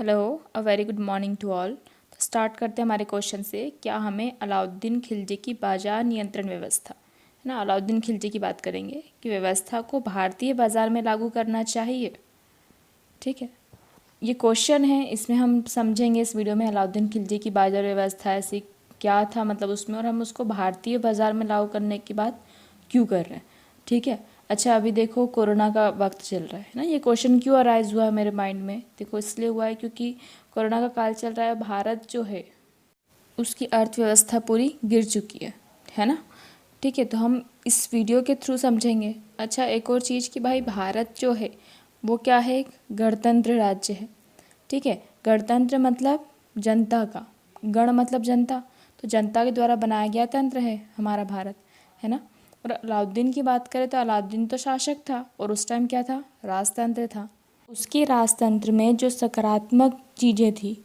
Hello, a very good morning to all. तो start करते हैं हमारे क्वेश्चन से। क्या हमें अलाउद्दीन खिलजी की बाजार नियंत्रण व्यवस्था, है ना, अलाउद्दीन खिलजी की बात करेंगे कि व्यवस्था को भारतीय बाजार में लागू करना चाहिए। ठीक है, ये क्वेश्चन है, इसमें हम समझेंगे इस वीडियो में अलाउद्दीन खिलजी की बाजार व्यवस्था ऐसी क्या था मतलब उसमें, और हम उसको भारतीय बाजार में लागू करने की बात क्यों कर रहे हैं। ठीक है। अच्छा, अभी देखो कोरोना का वक्त चल रहा है ना, ये क्वेश्चन क्यों अराइज हुआ है मेरे माइंड में। देखो इसलिए हुआ है क्योंकि कोरोना का काल चल रहा है, भारत जो है उसकी अर्थव्यवस्था पूरी गिर चुकी है ना। ठीक है, तो हम इस वीडियो के थ्रू समझेंगे। अच्छा, एक और चीज़ कि भाई भारत जो है वो क्या है, एक गणतंत्र राज्य है। ठीक है, गणतंत्र मतलब जनता का, गण मतलब जनता, तो जनता के द्वारा बनाया गया तंत्र है हमारा भारत, है ना। और अलाउद्दीन की बात करें तो अलाउद्दीन तो शासक था और उस टाइम क्या था, राजतंत्र था। उसके राजतंत्र में जो सकारात्मक चीज़ें थी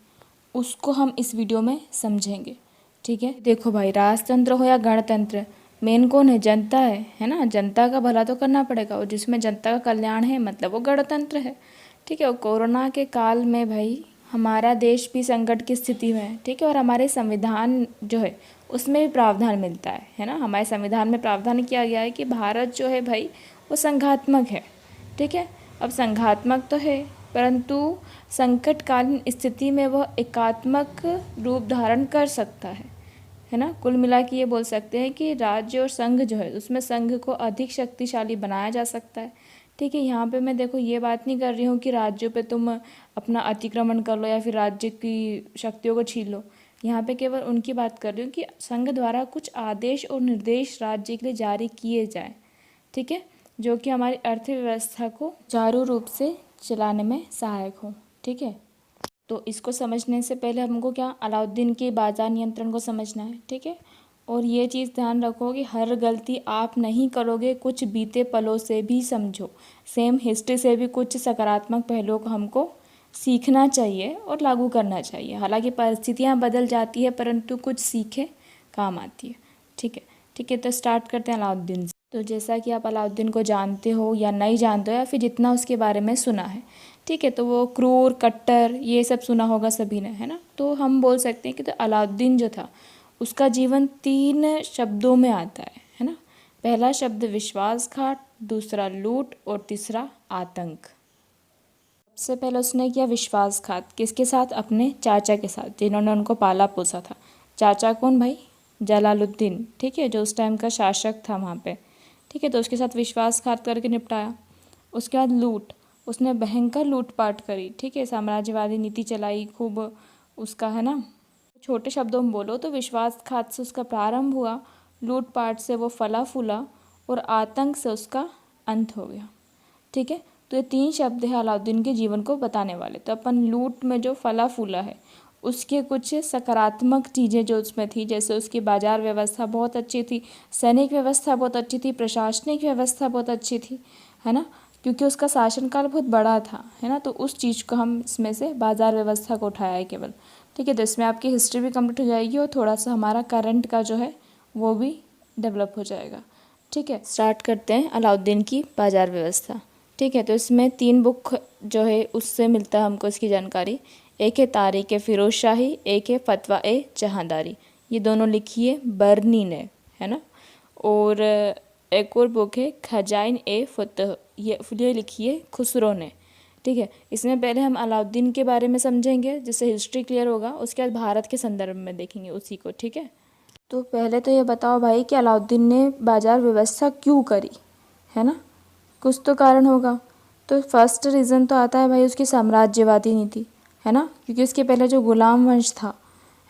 उसको हम इस वीडियो में समझेंगे। ठीक है, देखो भाई, राजतंत्र हो या गणतंत्र, मेन कौन है, जनता है ना। जनता का भला तो करना पड़ेगा, और जिसमें जनता का कल्याण है मतलब वो गणतंत्र है। ठीक है, और कोरोना के काल में भाई हमारा देश भी संकट की स्थिति में है। ठीक है, और हमारे संविधान जो है उसमें भी प्रावधान मिलता है ना। हमारे संविधान में प्रावधान किया गया है कि भारत जो है भाई वो संघात्मक है। ठीक है, अब संघात्मक तो है परंतु संकटकालीन स्थिति में वह एकात्मक रूप धारण कर सकता है ना। कुल मिला के ये बोल सकते हैं कि राज्य और संघ जो है उसमें संघ को अधिक शक्तिशाली बनाया जा सकता है। ठीक है, यहाँ पे मैं देखो ये बात नहीं कर रही हूँ कि राज्यों पे तुम अपना अतिक्रमण कर लो या फिर राज्य की शक्तियों को छीन लो। यहाँ पे केवल उनकी बात कर रही हूँ कि संघ द्वारा कुछ आदेश और निर्देश राज्य के लिए जारी किए जाएं। ठीक है, जो कि हमारी अर्थव्यवस्था को सुचारू रूप से चलाने में सहायक हो। ठीक है, तो इसको समझने से पहले हमको क्या, अलाउद्दीन के बाजार नियंत्रण को समझना है। ठीक है, और ये चीज़ ध्यान रखो कि हर गलती आप नहीं करोगे, कुछ बीते पलों से भी समझो, सेम हिस्ट्री से भी कुछ सकारात्मक पहलुओं को हमको सीखना चाहिए और लागू करना चाहिए। हालांकि परिस्थितियाँ बदल जाती है परंतु कुछ सीखे काम आती है। ठीक है, ठीक है, तो स्टार्ट करते हैं अलाउद्दीन से। तो जैसा कि आप अलाउद्दीन को जानते हो या नहीं जानते हो या फिर जितना उसके बारे में सुना है, ठीक है, तो वो क्रूर, कट्टर, ये सब सुना होगा सभी ने, है ना। तो हम बोल सकते हैं कि तो अलाउद्दीन जो था उसका जीवन 3 शब्दों में आता है ना। पहला शब्द विश्वासघात, दूसरा लूट और तीसरा आतंक। सबसे पहले उसने किया विश्वासघात, किसके साथ, अपने चाचा के साथ जिन्होंने उनको पाला पोसा था। चाचा कौन भाई, जलालुद्दीन। ठीक है, जो उस टाइम का शासक था वहाँ पे। ठीक है, तो उसके साथ विश्वासघात करके निपटाया। उसके बाद लूट, उसने भयंकर लूटपाट करी। ठीक है, साम्राज्यवादी नीति चलाई खूब उसका, है ना। छोटे शब्दों में बोलो तो विश्वासघात से उसका प्रारंभ हुआ, लूटपाट से वो फला फूला और आतंक से उसका अंत हो गया। ठीक है, तो ये 3 शब्द है अलाउद्दीन के जीवन को बताने वाले। तो अपन लूट में जो फला फूला है उसके कुछ सकारात्मक चीज़ें जो उसमें थी, जैसे उसकी बाजार व्यवस्था बहुत अच्छी थी, सैनिक व्यवस्था बहुत अच्छी थी, प्रशासनिक व्यवस्था बहुत अच्छी थी, है ना, क्योंकि उसका शासनकाल बहुत बड़ा था, है ना। तो उस चीज़ को हम इसमें से बाजार व्यवस्था को उठाया है केवल। ठीक है, तो इसमें आपकी हिस्ट्री भी कंप्लीट हो जाएगी और थोड़ा सा हमारा करंट का जो है वो भी डेवलप हो जाएगा। ठीक है, स्टार्ट करते हैं अलाउद्दीन की बाजार व्यवस्था। ठीक है, तो इसमें 3 बुक जो है उससे मिलता है हमको इसकी जानकारी। एक है तारीख ए फिरोज शाही, एक है फतवा ए जहांदारी, ये दोनों लिखी है बर्नी ने, है ना। और एक और बुक है खजाइन ए फतह, ये लिखी है खुसरो ने। ठीक है, इसमें पहले हम अलाउद्दीन के बारे में समझेंगे जिससे हिस्ट्री क्लियर होगा, उसके बाद भारत के संदर्भ में देखेंगे उसी को। ठीक है, तो पहले तो ये बताओ भाई कि अलाउद्दीन ने बाजार व्यवस्था क्यों करी, है ना। कुछ तो कारण होगा। तो फर्स्ट रीज़न तो आता है भाई उसकी साम्राज्यवादी नीति, है ना, क्योंकि उसके पहले जो गुलाम वंश था,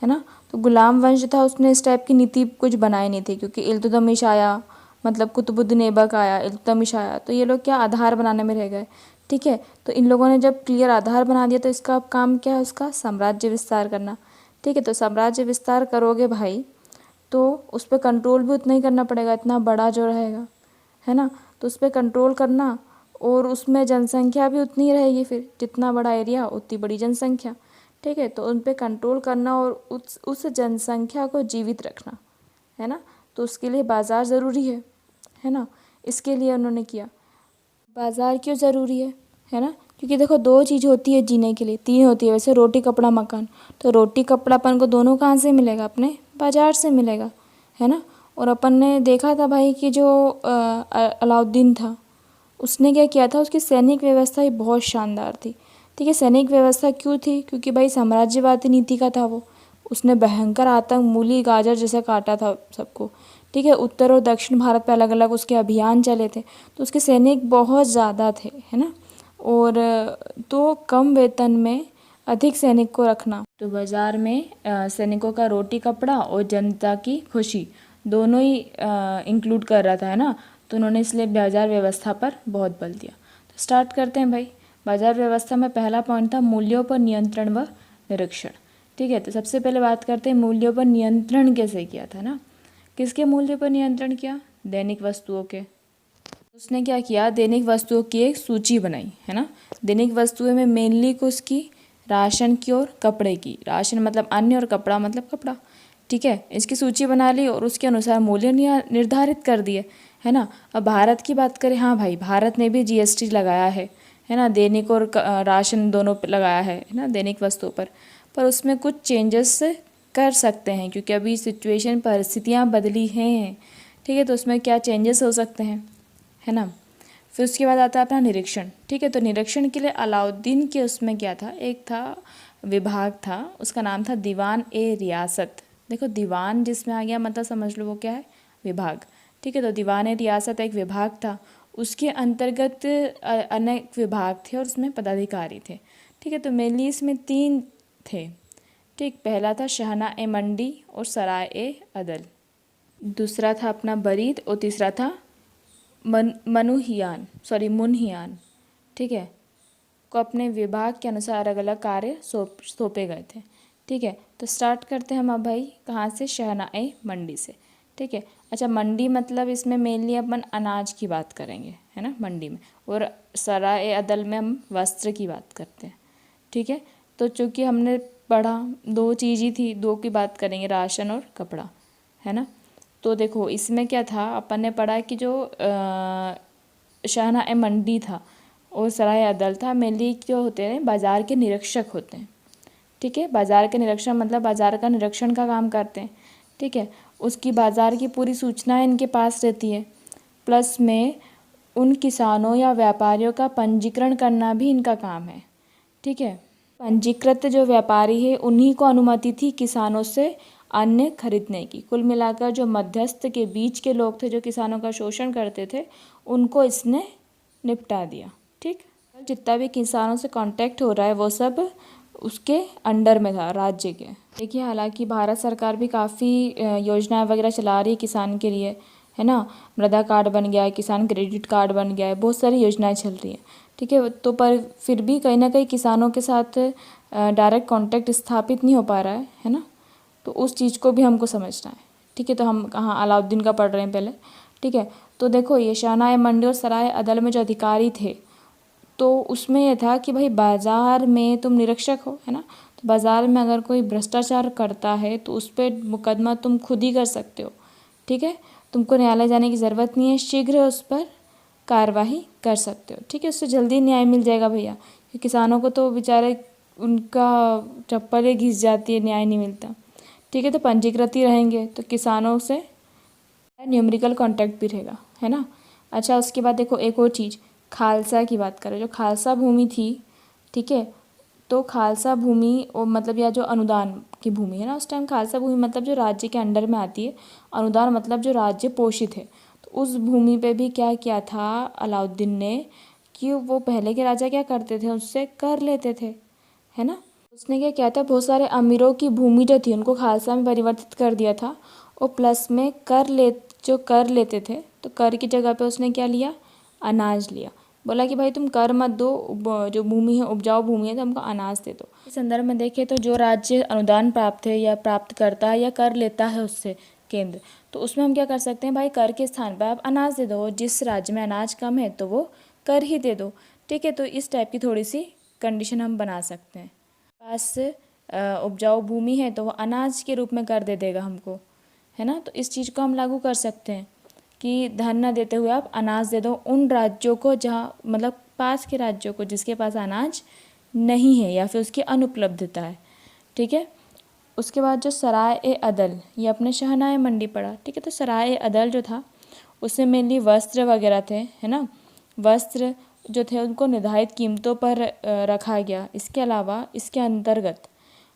है ना, तो गुलाम वंश था, उसने इस टाइप की नीति कुछ बनाई नहीं थी। क्योंकि इल्तुतमिश आया, मतलब कुतुबुद्दीन ऐबक आया, इल्तुतमिश आया, तो ये लोग क्या आधार बनाने में रह गए। ठीक है, तो इन लोगों ने जब क्लियर आधार बना दिया तो इसका अब काम क्या है, उसका साम्राज्य विस्तार करना। ठीक है, तो साम्राज्य विस्तार करोगे भाई तो उस पर कंट्रोल भी उतना ही करना पड़ेगा, इतना बड़ा जो रहेगा, है ना। तो उस पर कंट्रोल करना और उसमें जनसंख्या भी उतनी रहेगी, फिर जितना बड़ा एरिया उतनी बड़ी जनसंख्या। ठीक है, तो उन पे कंट्रोल करना और उस जनसंख्या को जीवित रखना, है ना। तो उसके लिए बाज़ार ज़रूरी है ना। इसके लिए उन्होंने किया। बाज़ार क्यों ज़रूरी है ना, क्योंकि देखो दो चीज़ होती है जीने के लिए, तीन होती है वैसे, रोटी कपड़ा मकान। तो रोटी कपड़ा अपन को दोनों कहाँ से मिलेगा, अपने बाजार से मिलेगा, है ना। और अपन ने देखा था भाई कि जो अलाउद्दीन था उसने क्या किया था, उसकी सैनिक व्यवस्था ही बहुत शानदार थी। ठीक है, सैनिक व्यवस्था क्यों थी, क्योंकि भाई साम्राज्यवादी नीति का था वो। उसने भयंकर आतंक मूली गाजर जैसे काटा था सबको। ठीक है, उत्तर और दक्षिण भारत पे अलग अलग उसके अभियान चले थे, तो उसके सैनिक बहुत ज़्यादा थे, है ना। और तो कम वेतन में अधिक सैनिक को रखना, तो बाज़ार में सैनिकों का रोटी कपड़ा और जनता की खुशी दोनों ही इंक्लूड कर रहा था, है ना। तो उन्होंने इसलिए बाजार व्यवस्था पर बहुत बल दिया। तो स्टार्ट करते हैं भाई। बाजार व्यवस्था में पहला पॉइंट था मूल्यों पर नियंत्रण व निरीक्षण। ठीक है, तो सबसे पहले बात करते हैं मूल्यों पर नियंत्रण कैसे किया था ना। किसके मूल्य पर नियंत्रण किया, दैनिक वस्तुओं के। उसने क्या किया, दैनिक वस्तुओं की एक सूची बनाई, है ना। दैनिक वस्तुओं में मेनली किसकी, राशन की और कपड़े की। राशन मतलब अन्न और कपड़ा मतलब कपड़ा। ठीक है, इसकी सूची बना ली और उसके अनुसार मूल्य निर्धारित कर दिए, है ना। अब भारत की बात करें, हाँ भाई भारत ने भी जीएसटी लगाया है ना, दैनिक और राशन दोनों पे लगाया है ना, दैनिक वस्तुओं पर उसमें कुछ चेंजेस कर सकते हैं क्योंकि अभी सिचुएशन परिस्थितियाँ बदली हैं। ठीक है, तो उसमें क्या चेंजेस हो सकते हैं, है ना। फिर उसके बाद आता है अपना निरीक्षण। ठीक है, तो निरीक्षण के लिए अलाउद्दीन के उसमें क्या था, एक था विभाग था, उसका नाम था दीवान ए रियासत। देखो दीवान जिसमें आ गया मतलब समझ लो वो क्या है, विभाग। ठीक है, तो दीवान ए रियासत एक विभाग था, उसके अंतर्गत अनेक विभाग थे और उसमें पदाधिकारी थे। ठीक है, तो मेनली इसमें तीन थे। ठीक, पहला था शाहना ए मंडी और सराय ए अदल, दूसरा था अपना बरीद और तीसरा था मुनहियान। ठीक है, को अपने विभाग के अनुसार अलग अलग कार्य सौंपे गए थे। ठीक है, तो स्टार्ट करते हैं हम अब भाई कहाँ से, शहना ए मंडी से। ठीक है, अच्छा मंडी मतलब इसमें मेनली अपन अनाज की बात करेंगे, है ना, मंडी में। और सराय ए अदल में हम वस्त्र की बात करते हैं। ठीक है, तो चूँकि हमने पढ़ा दो चीज़ ही थी, दो की बात करेंगे, राशन और कपड़ा, है ना। तो देखो इसमें क्या था, अपन ने पढ़ा कि जो शाहना ए मंडी था और सराय अदल था, मेनली जो होते हैं बाज़ार के निरीक्षक होते हैं। ठीक है, बाज़ार के निरीक्षण मतलब बाज़ार का निरीक्षण का काम करते हैं। ठीक है, उसकी बाज़ार की पूरी सूचनाएं इनके पास रहती है, प्लस में उन किसानों या व्यापारियों का पंजीकरण करना भी इनका काम है। ठीक है, पंजीकृत जो व्यापारी है उन्हीं को अनुमति थी किसानों से अन्न खरीदने की। कुल मिलाकर जो मध्यस्थ के बीच के लोग थे जो किसानों का शोषण करते थे, उनको इसने निपटा दिया। ठीक, जितना भी किसानों से कांटेक्ट हो रहा है वो सब उसके अंडर में था, राज्य के। देखिए हालांकि भारत सरकार भी काफ़ी योजनाएं वगैरह चला रही है किसान के लिए, है ना। मृदा कार्ड बन गया है, किसान क्रेडिट कार्ड बन गया है, बहुत सारी योजनाएं चल रही हैं। ठीक है, तो पर फिर भी कहीं ना कहीं किसानों के साथ डायरेक्ट कांटेक्ट स्थापित नहीं हो पा रहा है ना। तो उस चीज़ को भी हमको समझना है। ठीक है, तो हम कहाँ अलाउद्दीन का पढ़ रहे हैं पहले। ठीक है, तो देखो ये शाहना ए मंडी और सराय अदल में जो अधिकारी थे, तो उसमें यह था कि भाई बाज़ार में तुम निरीक्षक हो, है ना, तो बाज़ार में अगर कोई भ्रष्टाचार करता है तो उस पर मुकदमा तुम खुद ही कर सकते हो। ठीक है, तुमको न्यायालय जाने की ज़रूरत नहीं है, शीघ्र उस पर कार्रवाई कर सकते हो। ठीक है, उससे जल्दी न्याय मिल जाएगा भैया, क्योंकि किसानों को तो बेचारे उनका चप्पलें घिस जाती है, न्याय नहीं मिलता। ठीक है, तो पंजीकृत ही रहेंगे तो किसानों से न्यूमेरिकल कांटेक्ट भी रहेगा, है ना। अच्छा उसके बाद देखो एक और चीज़, खालसा की बात करें, जो खालसा भूमि थी, ठीक है, तो खालसा भूमि और मतलब या जो अनुदान की भूमि है ना, उस टाइम खालसा भूमि मतलब जो राज्य के अंडर में आती है, अनुदान मतलब जो राज्य पोषित है। तो उस भूमि पे भी क्या किया था अलाउद्दीन ने कि वो पहले के राजा क्या करते थे, उससे कर लेते थे, है ना। उसने क्या किया था, बहुत सारे अमीरों की भूमि जो थी उनको खालसा में परिवर्तित कर दिया था, और प्लस में जो कर लेते थे तो कर की जगह पे उसने क्या लिया, अनाज लिया। बोला कि भाई तुम कर मत दो, जो भूमि है उपजाऊ भूमि है तो हमको अनाज दे दो। इस संदर्भ में देखें तो जो राज्य अनुदान प्राप्त है या प्राप्त करता है या कर लेता है उससे केंद्र, तो उसमें हम क्या कर सकते हैं भाई, कर के स्थान पर आप अनाज दे दो। जिस राज्य में अनाज कम है तो वो कर ही दे दो। ठीक है, तो इस टाइप की थोड़ी सी कंडीशन हम बना सकते हैं। पास उपजाऊ भूमि है तो वो अनाज के रूप में कर दे देगा हमको, है ना। तो इस चीज़ को हम लागू कर सकते हैं कि धन न देते हुए आप अनाज दे दो उन राज्यों को जहाँ मतलब पास के राज्यों को जिसके पास अनाज नहीं है या फिर उसकी अनुपलब्धता है। ठीक है, उसके बाद जो सराय ए अदल, ये अपने शहनाई मंडी पड़ा। ठीक है, तो सराय ए अदल जो था उसमें मेनली वस्त्र वगैरह थे, है ना। वस्त्र जो थे उनको निर्धारित कीमतों पर रखा गया। इसके अलावा इसके अंतर्गत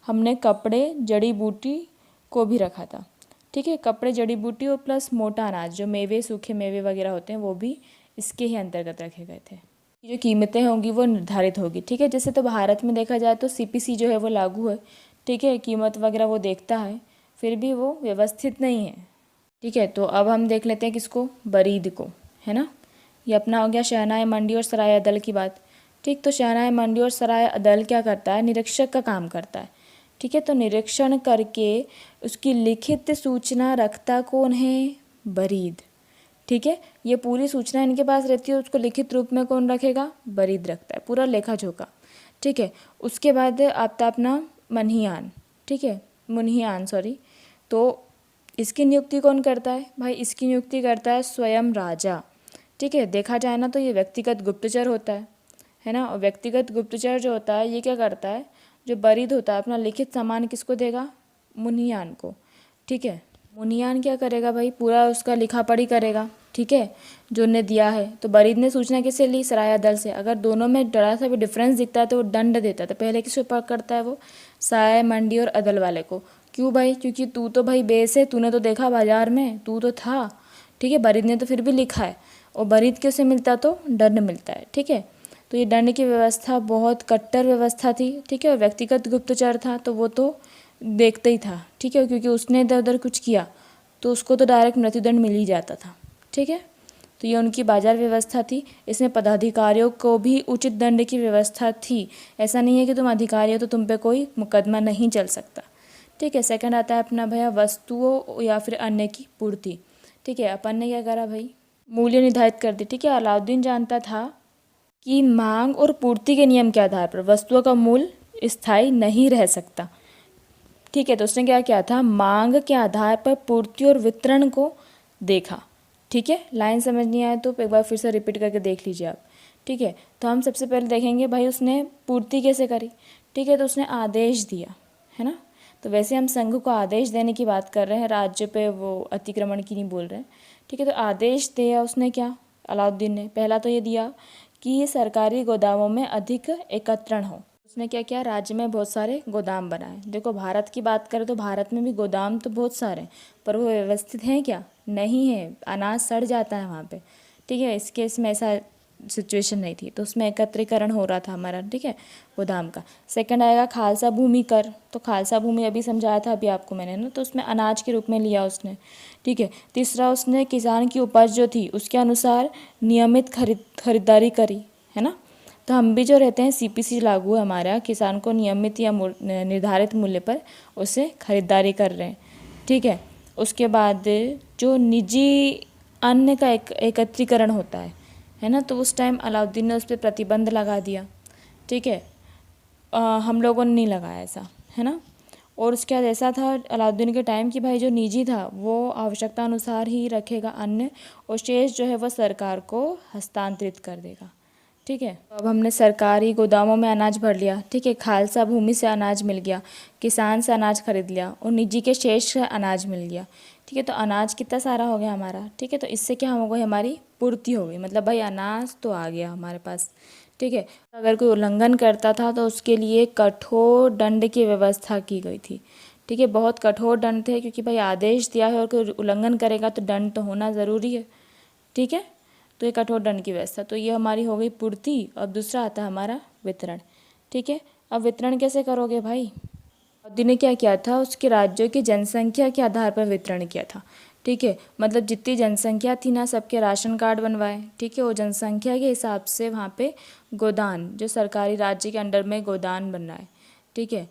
हमने कपड़े, जड़ी बूटी को भी रखा था। ठीक है, कपड़े, जड़ी बूटी और प्लस मोटा अनाज, जो मेवे, सूखे मेवे वगैरह होते हैं, वो भी इसके ही अंतर्गत रखे गए थे। जो कीमतें होंगी वो निर्धारित होगी। ठीक है, जैसे तो भारत में देखा जाए तो सीपीसी जो है वो लागू है। ठीक है, कीमत वगैरह वो देखता है, फिर भी वो व्यवस्थित नहीं है। ठीक है, तो अब हम देख लेते हैं किसको, बरीद को, है ना। ये अपना हो गया शहनाई मंडी और सराय अदल की बात। ठीक, तो शहनाई मंडी और सराय अदल क्या करता है, निरीक्षक का काम करता है। ठीक है, तो निरीक्षण करके उसकी लिखित सूचना रखता कौन है, बरीद। ठीक है, ये पूरी सूचना इनके पास रहती है, उसको लिखित रूप में कौन रखेगा, बरीद रखता है, पूरा लेखा जोखा। ठीक है, उसके बाद आता अपना मनहियान। ठीक है, मुन्हियान सॉरी। तो इसकी नियुक्ति कौन करता है भाई, इसकी नियुक्ति करता है स्वयं राजा। ठीक है, देखा जाए ना तो ये व्यक्तिगत गुप्तचर होता है ना। और व्यक्तिगत गुप्तचर जो होता है ये क्या करता है, जो बरीद होता है अपना लिखित सामान किसको देगा, मुन्हियान को। ठीक है, मुन्हियान क्या करेगा भाई, पूरा उसका लिखा पढ़ी करेगा। ठीक है, जो उन्हें दिया है। तो बरीद ने सूचना किससे ली, सराय अदल से। अगर दोनों में जरा सा भी डिफरेंस दिखता है तो वो दंड देता है। तो पहले किसको पकड़ता है, वो सराय मंडी और अदल वाले को। क्यों भाई, क्योंकि तू तो भाई बेस है, तूने तो देखा बाजार में, तू तो था। ठीक है, बरीद ने तो फिर भी लिखा है, और बरीद किससे मिलता, तो दंड मिलता है। ठीक है, तो ये दंड की व्यवस्था बहुत कट्टर व्यवस्था थी। ठीक है, और व्यक्तिगत गुप्तचर था तो वो तो देखता ही था। ठीक है, क्योंकि उसने इधर उधर कुछ किया तो उसको तो डायरेक्ट मृत्युदंड मिल ही जाता था। ठीक है, तो ये उनकी बाजार व्यवस्था थी। इसमें पदाधिकारियों को भी उचित दंड की व्यवस्था थी। ऐसा नहीं है कि तुम अधिकारी हो तो तुम पे कोई मुकदमा नहीं चल सकता। ठीक है, सेकंड आता है अपना भैया वस्तुओं या फिर अन्य की पूर्ति। ठीक है, अपन ने क्या करा भाई, मूल्य निर्धारित कर दी। ठीक है, अलाउद्दीन जानता था कि मांग और पूर्ति के नियम के आधार पर वस्तुओं का मूल्य स्थायी नहीं रह सकता। ठीक है, तो उसने क्या किया था, मांग के आधार पर पूर्ति और वितरण को देखा। ठीक है, लाइन समझ नहीं आए तो एक बार फिर से रिपीट करके देख लीजिए आप। ठीक है, तो हम सबसे पहले देखेंगे भाई उसने पूर्ति कैसे करी। ठीक है, तो उसने आदेश दिया, है ना। तो वैसे हम संघ को आदेश देने की बात कर रहे हैं, राज्य पे वो अतिक्रमण की नहीं बोल रहे हैं। ठीक है, तो आदेश दिया उसने क्या, अलाउद्दीन ने। पहला तो ये दिया कि सरकारी गोदामों में अधिक एकत्रण हो। उसने क्या किया, राज्य में बहुत सारे गोदाम बनाए। देखो भारत की बात करें तो भारत में भी गोदाम तो बहुत सारे हैं, पर वो व्यवस्थित हैं क्या, नहीं है, अनाज सड़ जाता है वहाँ पे। ठीक है, इस केस में ऐसा सिचुएशन नहीं थी, तो उसमें एकत्रीकरण हो रहा था हमारा। ठीक है, गोदाम का। सेकंड आएगा खालसा भूमि कर। तो खालसा भूमि अभी समझाया था अभी आपको मैंने ना, तो उसमें अनाज के रूप में लिया उसने। ठीक है, तीसरा उसने किसान की उपज जो थी उसके अनुसार नियमित खरीदारी करी, है ना। तो हम भी जो रहते हैं सीपीसी लागू है हमारा, किसान को नियमित या निर्धारित मूल्य पर उसे खरीदारी कर रहे हैं। ठीक है, उसके बाद जो निजी अन्न का एकत्रीकरण होता है ना, तो उस टाइम अलाउद्दीन ने उस पर प्रतिबंध लगा दिया। ठीक है, हम लोगों ने नहीं लगाया ऐसा, है ना। और उसके बाद ऐसा था अलाउद्दीन के टाइम कि भाई जो निजी था वो आवश्यकता अनुसार ही रखेगा अन्न, और शेष जो है वह सरकार को हस्तांतरित कर देगा। ठीक है, अब हमने सरकारी गोदामों में अनाज भर लिया। ठीक है, खालसा भूमि से अनाज मिल गया, किसान से अनाज खरीद लिया, और निजी के शेष से अनाज मिल गया। ठीक है, तो अनाज कितना सारा हो गया हमारा। ठीक है, तो इससे क्या हो गई, हमारी पूर्ति हो गई, मतलब भाई अनाज तो आ गया हमारे पास। ठीक है, अगर कोई उल्लंघन करता था तो उसके लिए कठोर दंड की व्यवस्था की गई थी। ठीक है, बहुत कठोर दंड थे, क्योंकि भाई आदेश दिया है और कोई उल्लंघन करेगा तो दंड तो होना ज़रूरी है। ठीक है, तो ये कठोर दंड की व्यवस्था, तो ये हमारी हो गई पूर्ति। अब दूसरा आता है हमारा वितरण। ठीक है, अब वितरण कैसे करोगे भाई, मोदी ने क्या किया था, उसके राज्यों की जनसंख्या के आधार पर वितरण किया था। ठीक है, मतलब जितनी जनसंख्या थी ना, सबके राशन कार्ड बनवाए। ठीक है, वो जनसंख्या के हिसाब से वहाँ पे गोदान, जो सरकारी राज्य के अंडर में गोदान बनना है। ठीक है,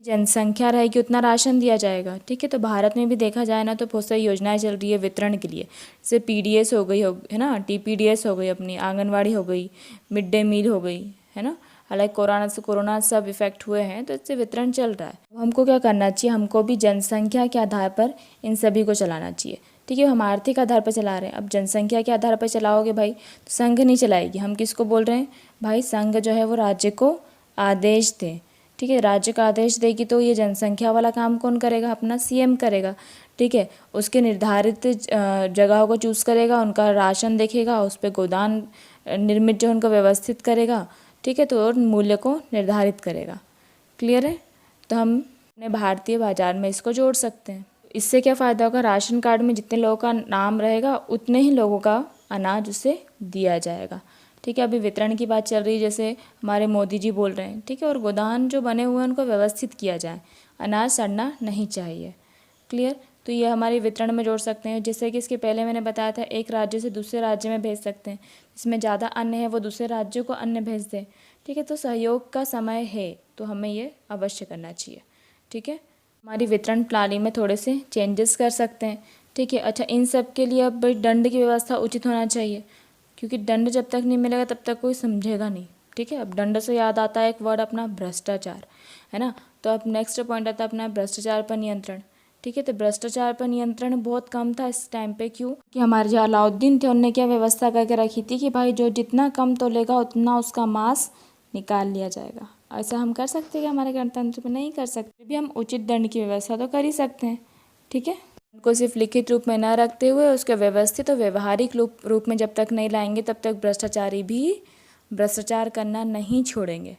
जनसंख्या रहेगी उतना राशन दिया जाएगा। ठीक है, तो भारत में भी देखा जाए ना तो बहुत सारी योजनाएं चल रही है वितरण के लिए, जैसे पीडीएस हो गई, है ना, टीपीडीएस हो गई, अपनी आंगनवाड़ी हो गई, मिड डे मील हो गई, है ना। हालांकि कोरोना सब इफेक्ट हुए हैं तो इससे वितरण चल रहा है। हमको क्या करना चाहिए, हमको भी जनसंख्या के आधार पर इन सभी को चलाना चाहिए। ठीक है, हम आर्थिक आधार पर चला रहे हैं। अब जनसंख्या के आधार पर चलाओगे भाई तो संघ नहीं चलाएगी। हम किसको बोल रहे हैं भाई, संघ जो है वो राज्य को आदेश दे। ठीक है, राज्य का आदेश देगी तो ये जनसंख्या वाला काम कौन करेगा, अपना सीएम करेगा। ठीक है, उसके निर्धारित जगहों को चूज़ करेगा, उनका राशन देखेगा, उस पर गोदान निर्मित जो उनको व्यवस्थित करेगा। ठीक है, तो और मूल्य को निर्धारित करेगा। क्लियर है, तो हम अपने भारतीय बाजार में इसको जोड़ सकते हैं। इससे क्या फ़ायदा होगा, राशन कार्ड में जितने लोगों का नाम रहेगा उतने ही लोगों का अनाज उसे दिया जाएगा। ठीक है, अभी वितरण की बात चल रही है, जैसे हमारे मोदी जी बोल रहे हैं। ठीक है, और गोदान जो बने हुए हैं उनको व्यवस्थित किया जाए, अनाज सड़ना नहीं चाहिए। क्लियर, तो ये हमारे वितरण में जोड़ सकते हैं। जैसे कि इसके पहले मैंने बताया था, एक राज्य से दूसरे राज्य में भेज सकते हैं, जिसमें ज़्यादा अन्न है वो दूसरे राज्यों को अन्न भेज दें। ठीक है, तो सहयोग का समय है तो हमें ये अवश्य करना चाहिए। ठीक है, हमारी वितरण प्रणाली में थोड़े से चेंजेस कर सकते हैं। ठीक है, अच्छा, इन सब के लिए अब भाई दंड की व्यवस्था उचित होना चाहिए, क्योंकि दंड जब तक नहीं मिलेगा तब तक कोई समझेगा नहीं। ठीक है, अब दंड से याद आता है एक वर्ड अपना, भ्रष्टाचार, है ना। तो अब नेक्स्ट पॉइंट आता है अपना भ्रष्टाचार पर नियंत्रण। ठीक है, तो भ्रष्टाचार पर नियंत्रण बहुत कम था इस टाइम पे। क्यों कि हमारे जो अलाउद्दीन थे उनने क्या व्यवस्था करके रखी थी कि भाई जो जितना कम तोलेगा उतना उसका मांस निकाल लिया जाएगा। ऐसा हम कर सकते हैं कि हमारे गणतंत्र में नहीं कर सकते, भी हम उचित दंड की व्यवस्था तो कर ही सकते हैं। ठीक है, उनको सिर्फ लिखित रूप में न रखते हुए उसके व्यवस्थित और व्यवहारिक रूप में जब तक नहीं लाएंगे तब तक भ्रष्टाचारी भी भ्रष्टाचार करना नहीं छोड़ेंगे,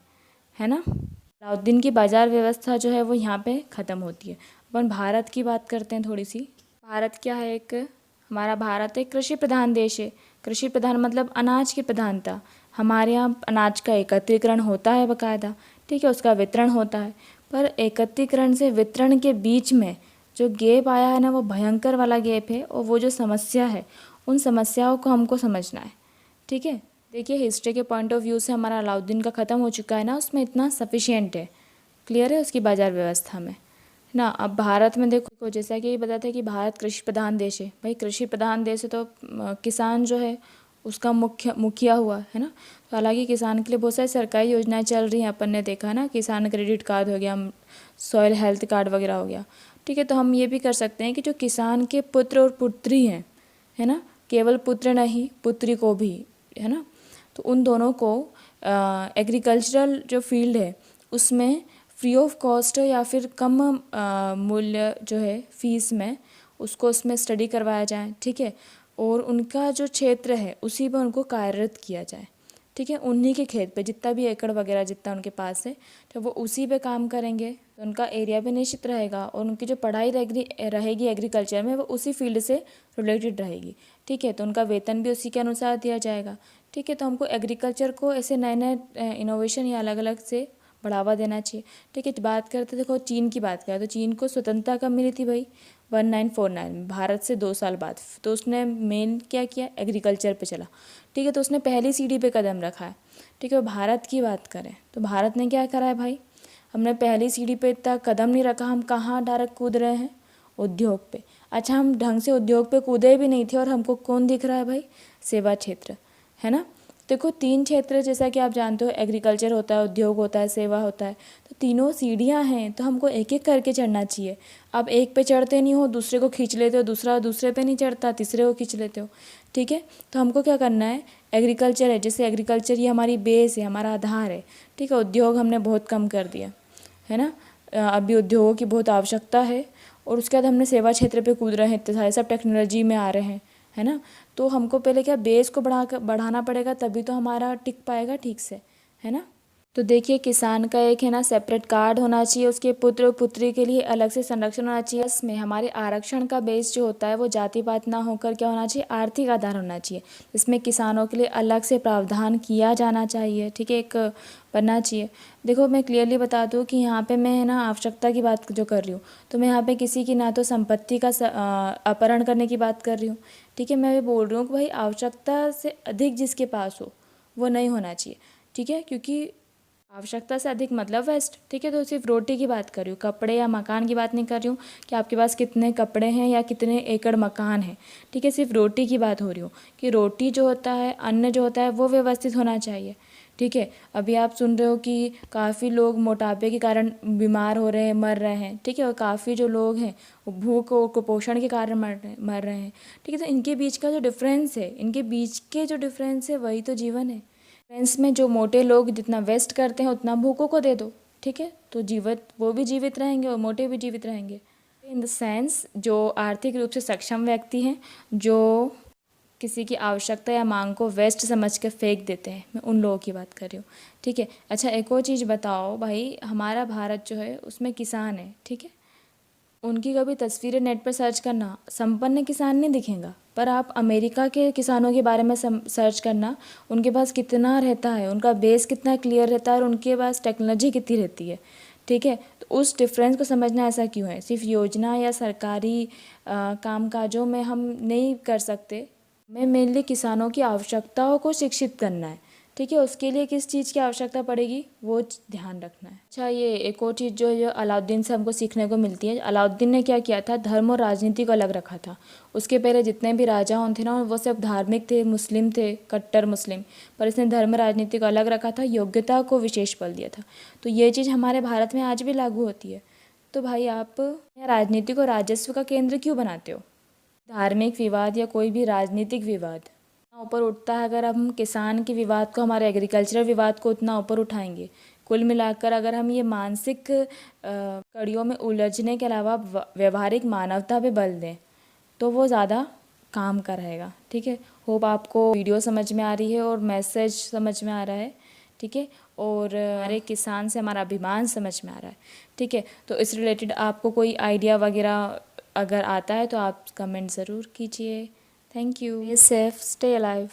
है ना। अलाउद्दीन की बाजार व्यवस्था जो है वो यहाँ पे ख़त्म होती है। अपन भारत की बात करते हैं थोड़ी सी। भारत क्या है, हमारा भारत एक कृषि प्रधान देश है। कृषि प्रधान मतलब अनाज की प्रधानता। हमारे यहाँ अनाज का एकत्रीकरण होता है बाकायदा। ठीक है, उसका वितरण होता है, पर एकत्रीकरण से वितरण के बीच में जो गैप आया है ना, वो भयंकर वाला गैप है। और वो जो समस्या है, उन समस्याओं को हमको समझना है। ठीक है, देखिए हिस्ट्री के पॉइंट ऑफ व्यू से हमारा अलाउद्दीन का ख़त्म हो चुका है ना, उसमें इतना सफिशिएंट है। क्लियर है, उसकी बाजार व्यवस्था में ना। अब भारत में देखो, जैसा कि बताया था कि भारत कृषि प्रधान देश है। भाई कृषि प्रधान देश है तो किसान जो है उसका मुखिया हुआ, है ना। तो हालांकि किसान के लिए बहुत सारी सरकारी योजनाएं चल रही हैं, अपन ने देखा ना, किसान क्रेडिट कार्ड हो गया, सॉइल हेल्थ कार्ड वगैरह हो गया। ठीक है, तो हम ये भी कर सकते हैं कि जो किसान के पुत्र और पुत्री हैं, है ना, केवल पुत्र नहीं पुत्री को भी, है ना, तो उन दोनों को एग्रीकल्चरल जो फील्ड है उसमें फ्री ऑफ कॉस्ट या फिर कम मूल्य जो है फीस में उसको उसमें स्टडी करवाया जाए। ठीक है, और उनका जो क्षेत्र है उसी पर उनको कार्यरत किया जाए। ठीक है, उन्हीं के खेत पे जितना भी एकड़ वगैरह जितना उनके पास है तो वो उसी पे काम करेंगे, तो उनका एरिया भी निश्चित रहेगा और उनकी जो पढ़ाई रहेगी एग्रीकल्चर में वो उसी फील्ड से रिलेटेड रहेगी। ठीक है, तो उनका वेतन भी उसी के अनुसार दिया जाएगा। ठीक है, तो हमको एग्रीकल्चर को ऐसे नए नए इनोवेशन या अलग अलग से बढ़ावा देना चाहिए। ठीक है, तो बात करते देखो चीन की बात करें तो चीन को स्वतंत्रता कब मिली थी भाई, 1949 में, भारत से 2 साल बाद। तो उसने मेन क्या किया, एग्रीकल्चर पे चला। ठीक है, तो उसने पहली सीढ़ी पे कदम रखा है। ठीक है, भारत की बात करें तो भारत ने क्या करा है भाई, हमने पहली सीढ़ी पे इतना कदम नहीं रखा, हम कहाँ डायरेक्ट कूद रहे हैं, उद्योग पे। अच्छा, हम ढंग से उद्योग पे कूदे भी नहीं थे और हमको कौन दिख रहा है भाई, सेवा क्षेत्र, है ना। देखो 3 क्षेत्र जैसा कि आप जानते हो, एग्रीकल्चर होता है, उद्योग होता है, सेवा होता है, तो तीनों सीढ़ियां हैं, तो हमको एक एक करके चढ़ना चाहिए। अब एक पे चढ़ते नहीं हो, दूसरे को खींच लेते हो, दूसरा दूसरे पे नहीं चढ़ता, तीसरे को खींच लेते हो। ठीक है, तो हमको क्या करना है, एग्रीकल्चर है, जैसे एग्रीकल्चर ये हमारी बेस है, हमारा आधार है। ठीक है, उद्योग हमने बहुत कम कर दिया, है ना, अभी उद्योगों की बहुत आवश्यकता है। और उसके बाद हमने सेवा क्षेत्र पे कूद रहे हैं, इतने सारे सब टेक्नोलॉजी में आ रहे हैं, है ना। तो हमको पहले क्या बेस को बढ़ाना पड़ेगा, तभी तो हमारा टिक पाएगा ठीक से, है ना। तो देखिए किसान का एक है ना सेपरेट कार्ड होना चाहिए, उसके पुत्र और पुत्री के लिए अलग से संरक्षण होना चाहिए। इसमें हमारे आरक्षण का बेस जो होता है वो जाति पात ना होकर क्या होना चाहिए, आर्थिक आधार होना चाहिए। इसमें किसानों के लिए अलग से प्रावधान किया जाना चाहिए। ठीक है, एक बनना चाहिए। देखो मैं क्लियरली बता दूं कि यहाँ पे मैं है ना आवश्यकता की बात जो कर रही हूँ, तो मैं यहाँ पे किसी की ना तो संपत्ति का अपहरण करने की बात कर रही हूँ। ठीक है, मैं ये बोल रही हूँ कि भाई आवश्यकता से अधिक जिसके पास हो वो नहीं होना चाहिए। ठीक है, क्योंकि आवश्यकता से अधिक मतलब वेस्ट। ठीक है, तो सिर्फ रोटी की बात कर रही हूँ, कपड़े या मकान की बात नहीं कर रही हूँ कि आपके पास कितने कपड़े हैं या कितने एकड़ मकान है। ठीक है, सिर्फ रोटी की बात हो रही हूँ कि रोटी जो होता है, अन्न जो होता है वो व्यवस्थित होना चाहिए। ठीक है। अभी आप सुन रहे हो कि काफ़ी लोग मोटापे के कारण बीमार हो रहे हैं, मर रहे हैं, ठीक है। और काफ़ी जो लोग हैं वो भूख और कुपोषण के कारण मर रहे हैं, ठीक है। तो इनके बीच का जो डिफरेंस है, इनके बीच के जो डिफरेंस है वही तो जीवन है। डिफरेंस में जो मोटे लोग जितना वेस्ट करते हैं उतना भूखों को दे दो, ठीक है। तो जीवित वो भी जीवित रहेंगे और मोटे भी जीवित रहेंगे। इन द सेंस जो आर्थिक रूप से सक्षम व्यक्ति हैं, जो किसी की आवश्यकता या मांग को वेस्ट समझ के फेंक देते हैं, मैं उन लोगों की बात कर रही हूँ, ठीक है। अच्छा, एक और चीज़ बताओ भाई, हमारा भारत जो है उसमें किसान है, ठीक है। उनकी कभी तस्वीरें नेट पर सर्च करना, संपन्न किसान नहीं दिखेगा, पर आप अमेरिका के किसानों के बारे में सर्च करना, उनके पास कितना रहता है, उनका बेस कितना क्लियर रहता है और उनके पास टेक्नोलॉजी कितनी रहती है, ठीक है। तो उस डिफरेंस को समझना ऐसा क्यों है, सिर्फ योजना या सरकारी कामकाजों में हम नहीं कर सकते। हमें मेनली किसानों की आवश्यकताओं को शिक्षित करना है, ठीक है। उसके लिए किस चीज़ की आवश्यकता पड़ेगी वो ध्यान रखना है। अच्छा, ये एक और चीज़ जो है, जो अलाउद्दीन से हमको सीखने को मिलती है। अलाउद्दीन ने क्या किया था, धर्म और राजनीति को अलग रखा था। उसके पहले जितने भी राजा हों थे ना, वो सब धार्मिक थे, मुस्लिम थे, कट्टर मुस्लिम, पर इसने धर्म राजनीति को अलग रखा था, योग्यता को विशेष बल दिया था। तो ये चीज़ हमारे भारत में आज भी लागू होती है। तो भाई आप राजनीति को राजस्व का केंद्र क्यों बनाते हो। धार्मिक विवाद या कोई भी राजनीतिक विवाद ऊपर उठता है अगर हम किसान के विवाद को, हमारे एग्रीकल्चरल विवाद को उतना ऊपर उठाएंगे। कुल मिलाकर अगर हम ये मानसिक कड़ियों में उलझने के अलावा व्यवहारिक मानवता पे बल दें तो वो ज़्यादा काम का रहेगा, ठीक है। होप आपको वीडियो समझ में आ रही है और मैसेज समझ में आ रहा है, ठीक है। और हमारे किसान से हमारा अभिमान समझ में आ रहा है, ठीक है। तो इस रिलेटेड आपको कोई आइडिया वगैरह अगर आता है तो आप कमेंट ज़रूर कीजिए। Thank you. Stay safe, stay alive.